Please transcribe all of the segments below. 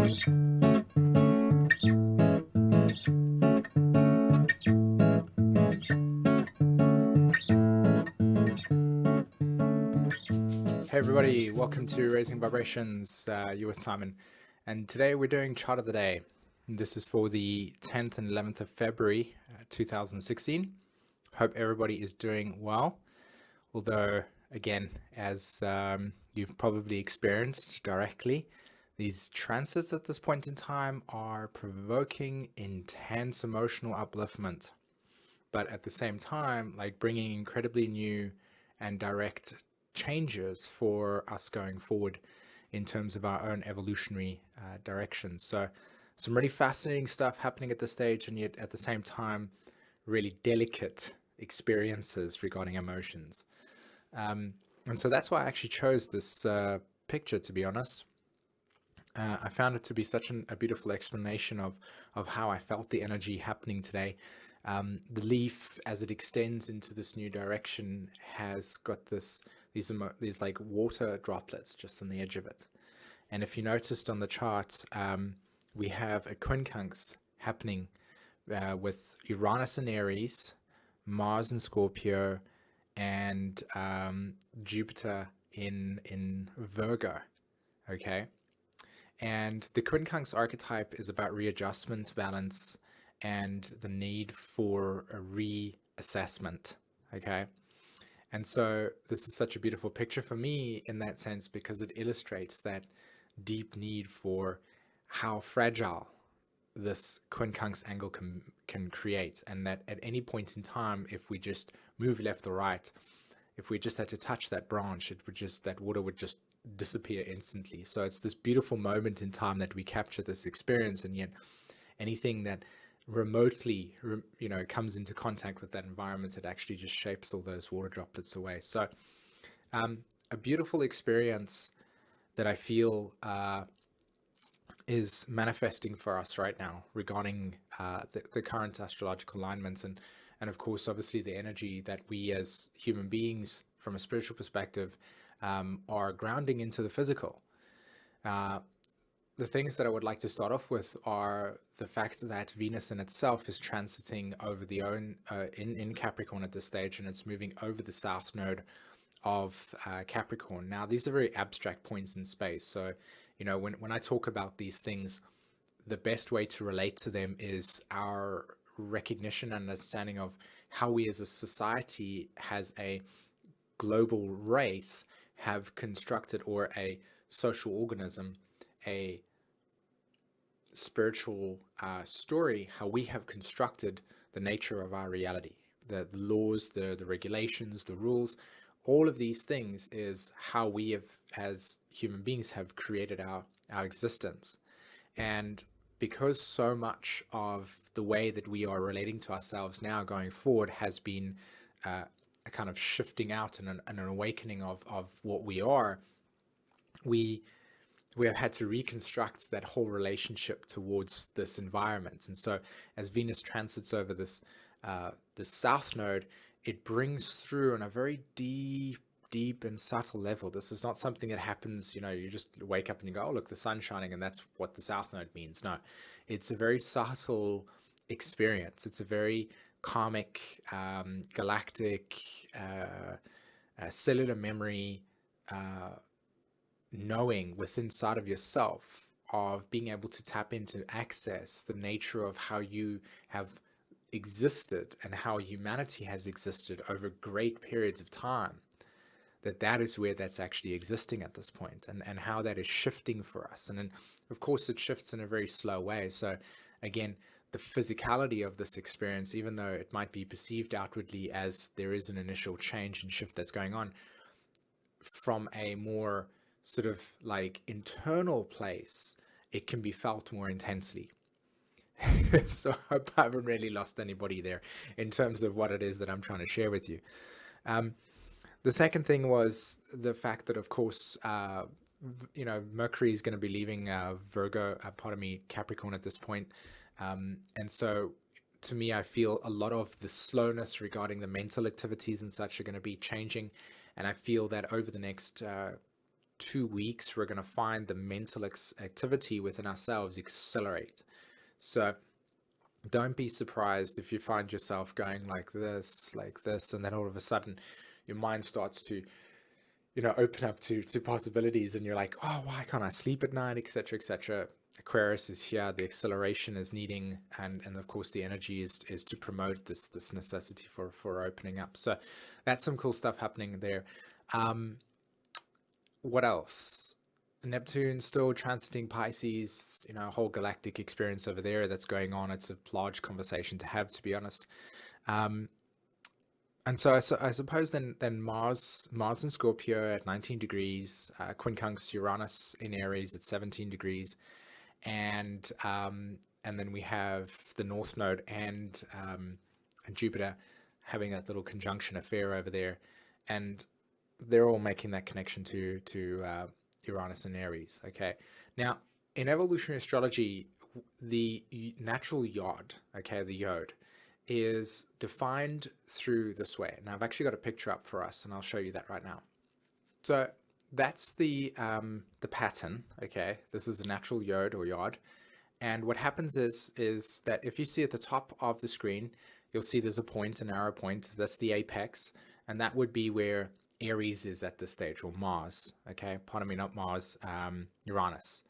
Hey everybody, welcome to Raising Vibrations. You with Simon, and today we're doing Chart of the Day. And this is for the 10th and 11th of February 2016. Hope everybody is doing well. Although, again, as you've probably experienced directly, these transits at this point in time are provoking intense emotional upliftment, but at the same time, like bringing incredibly new and direct changes for us going forward in terms of our own evolutionary directions. So some really fascinating stuff happening at this stage, and yet at the same time really delicate experiences regarding emotions. And so that's why I actually chose this picture, to be honest. I found it to be such a beautiful explanation of how I felt the energy happening today. The leaf, as it extends into this new direction, has got these like water droplets just on the edge of it. And if you noticed on the chart, we have a quincunx happening with Uranus in Aries, Mars in Scorpio, and Jupiter in Virgo. Okay. And the quincunx archetype is about readjustment, balance, and the need for a reassessment. Okay. And so this is such a beautiful picture for me in that sense, because it illustrates that deep need for how fragile this quincunx angle can create, and that at any point in time, if we just move left or right, if we just had to touch that branch, that water would just disappear instantly. So it's this beautiful moment in time that we capture this experience, and yet anything that remotely comes into contact with that environment, it actually just shapes all those water droplets away. So a beautiful experience that I feel is manifesting for us right now regarding the current astrological alignments, and of course obviously the energy that we as human beings from a spiritual perspective are grounding into the physical. The things that I would like to start off with are the fact that Venus in itself is transiting over the own in Capricorn at this stage, and it's moving over the south node of Capricorn. Now, these are very abstract points in space. So, when I talk about these things, the best way to relate to them is our recognition and understanding of how we as a society, as a global race, have constructed, or a social organism, a spiritual story, how we have constructed the nature of our reality, the laws, the regulations, the rules. All of these things is how we have, as human beings, have created our existence. And because so much of the way that we are relating to ourselves now going forward has been a kind of shifting out and an awakening of what we are, we have had to reconstruct that whole relationship towards this environment. And so as Venus transits over this south node, it brings through on a very deep and subtle level. This is not something that happens, you just wake up and you go, oh, look, the sun's shining, and that's what the south node means. No, it's a very subtle experience. It's a very karmic, galactic, cellular memory, knowing within inside of yourself, of being able to tap into, access the nature of how you have existed and how humanity has existed over great periods of time. That is where that's actually existing at this point, and how that is shifting for us. And then of course it shifts in a very slow way. So again, the physicality of this experience, even though it might be perceived outwardly as there is an initial change and shift that's going on, from a more sort of like internal place, it can be felt more intensely. So I hope I haven't really lost anybody there in terms of what it is that I'm trying to share with you. The second thing was the fact that, of course, Mercury is going to be leaving Capricorn at this point. And so to me, I feel a lot of the slowness regarding the mental activities and such are going to be changing. And I feel that over the next 2 weeks, we're going to find the mental activity within ourselves accelerate. So don't be surprised if you find yourself going like this, and then all of a sudden your mind starts to, open up to possibilities, and you're like, oh, why can't I sleep at night, etc., etc. Aquarius is here, the acceleration is needing, and of course the energy is to promote this necessity for opening up. So that's some cool stuff happening there. What else? Neptune still transiting Pisces, a whole galactic experience over there that's going on. It's a large conversation to have, to be honest. And so I suppose then Mars in Scorpio at 19 degrees, quincunx Uranus in Aries at 17 degrees, and then we have the North Node and Jupiter having that little conjunction affair over there, and they're all making that connection to Uranus and Aries. Okay, now in evolutionary astrology, the natural yod, the yod, is defined through this way. Now I've actually got a picture up for us, and I'll show you that right now. So that's the pattern. Okay, this is the natural yod or yod, and what happens is that if you see at the top of the screen, you'll see there's a point, an arrow point. That's the apex, and that would be where Aries is at this stage, or Mars. Okay, pardon me, not Mars, Uranus.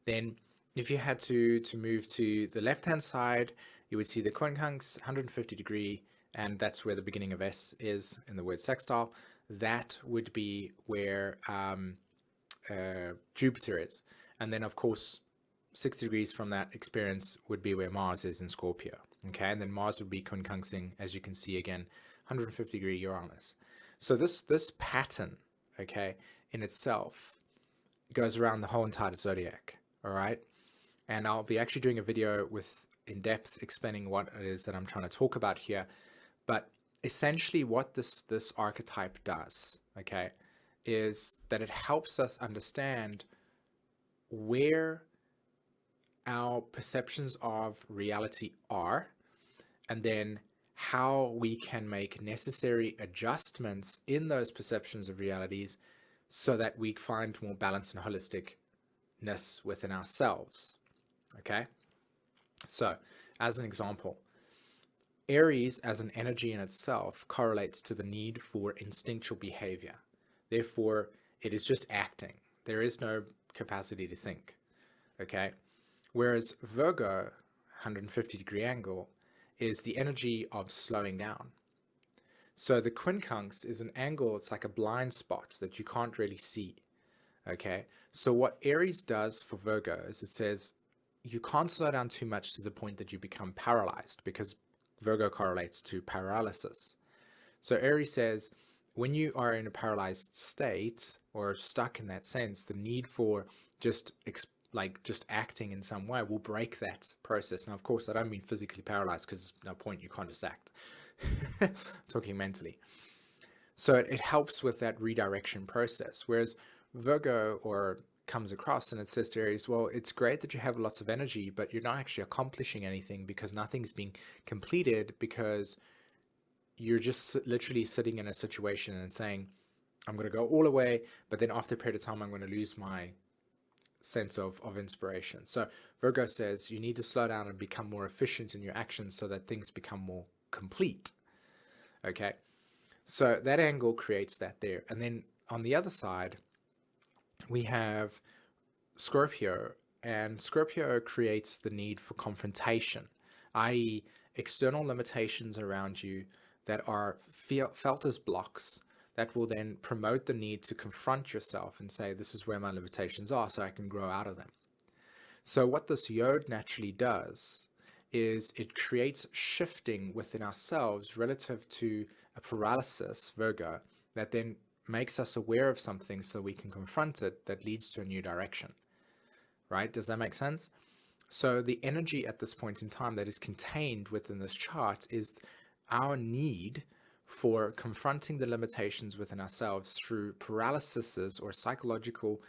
Then if you had to move to the left hand side, you would see the quincunx 150 degree, and that's where the beginning of S is in the word sextile. That would be where Jupiter is, and then of course 60 degrees from that experience would be where Mars is in Scorpio. Okay, and then Mars would be quincunxing, as you can see again, 150 degree Uranus. So this pattern, okay, in itself goes around the whole entire zodiac. All right, and I'll be actually doing a video with in depth explaining what it is that I'm trying to talk about here. But essentially what this archetype does, okay, is that it helps us understand where our perceptions of reality are, and then how we can make necessary adjustments in those perceptions of realities so that we find more balance and holisticness within ourselves. Okay, so as an example, Aries as an energy in itself correlates to the need for instinctual behavior. Therefore, it is just acting. There is no capacity to think. Okay, whereas Virgo, 150 degree angle, is the energy of slowing down. So the quincunx is an angle, it's like a blind spot that you can't really see. Okay, so what Aries does for Virgo is it says you can't slow down too much to the point that you become paralyzed, because Virgo correlates to paralysis. So Aries says when you are in a paralyzed state or stuck in that sense, the need for just acting in some way will break that process. Now, of course, I don't mean physically paralyzed, because there's no point, you can't just act. Talking mentally. So it helps with that redirection process. Whereas Virgo comes across and it says to Aries, well, it's great that you have lots of energy, but you're not actually accomplishing anything because nothing's being completed, because you're just literally sitting in a situation and saying, I'm going to go all the way, but then after a period of time, I'm going to lose my sense of inspiration. So Virgo says you need to slow down and become more efficient in your actions so that things become more complete. Okay, so that angle creates that there. And then on the other side, we have Scorpio, and Scorpio creates the need for confrontation, i.e. external limitations around you that are felt as blocks that will then promote the need to confront yourself and say, this is where my limitations are so I can grow out of them. So what this yod naturally does is it creates shifting within ourselves relative to a paralysis, Virgo, that then makes us aware of something so we can confront it, that leads to a new direction. Right? Does that make sense? So the energy at this point in time that is contained within this chart is our need for confronting the limitations within ourselves through paralyses or psychological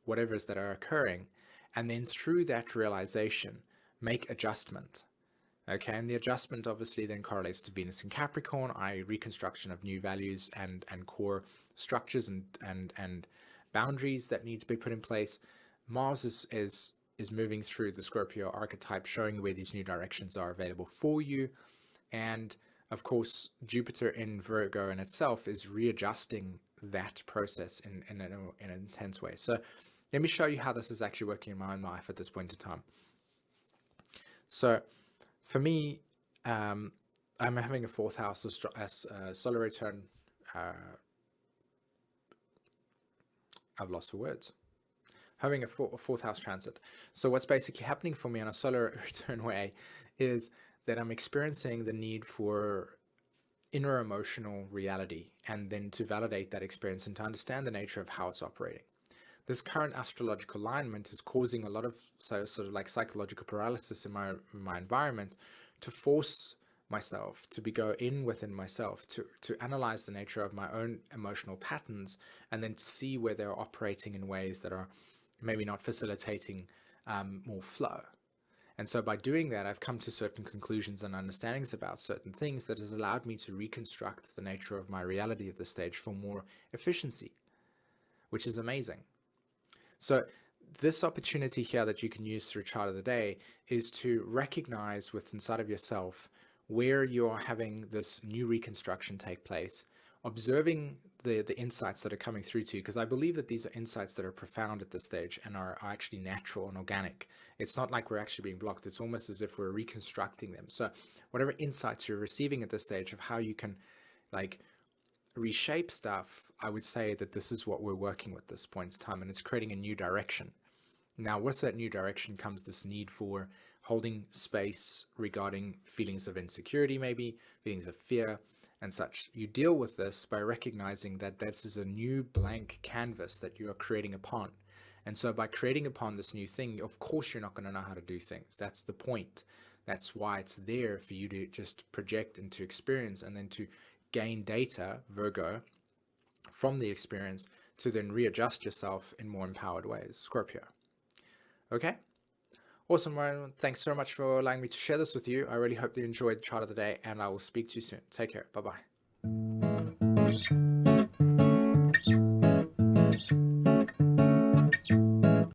whatevers that are occurring, and then through that realization make adjustment. Okay, and the adjustment obviously then correlates to Venus in Capricorn, i.e. reconstruction of new values and core structures and boundaries that need to be put in place. Mars is moving through the Scorpio archetype, showing where these new directions are available for you. And of course, Jupiter in Virgo in itself is readjusting that process in an intense way. So let me show you how this is actually working in my own life at this point in time. So for me, I'm having a fourth house solar return. I've lost for words. Having a fourth house transit. So what's basically happening for me on a solar return way is that I'm experiencing the need for inner emotional reality, and then to validate that experience and to understand the nature of how it's operating. This current astrological alignment is causing a lot of sort of like psychological paralysis in my environment, to force myself to go in within myself, to analyze the nature of my own emotional patterns, and then to see where they're operating in ways that are maybe not facilitating more flow. And so by doing that, I've come to certain conclusions and understandings about certain things that has allowed me to reconstruct the nature of my reality at this stage for more efficiency, which is amazing. So this opportunity here that you can use through Chart of the Day is to recognize within inside of yourself where you are having this new reconstruction take place, observing the insights that are coming through to you, because I believe that these are insights that are profound at this stage and are actually natural and organic. It's not like we're actually being blocked. It's almost as if we're reconstructing them. So whatever insights you're receiving at this stage of how you can like reshape stuff, I would say that this is what we're working with this point in time, and it's creating a new direction. Now, with that new direction comes this need for holding space regarding feelings of insecurity, maybe feelings of fear and such. You deal with this by recognizing that this is a new blank canvas that you are creating upon. And so by creating upon this new thing, of course, you're not going to know how to do things. That's the point. That's why it's there for you to just project and to experience, and then to gain data, Virgo, from the experience to then readjust yourself in more empowered ways, Scorpio. Okay? Awesome, Ryan. Thanks so much for allowing me to share this with you. I really hope you enjoyed the Chart of the Day, and I will speak to you soon. Take care. Bye-bye.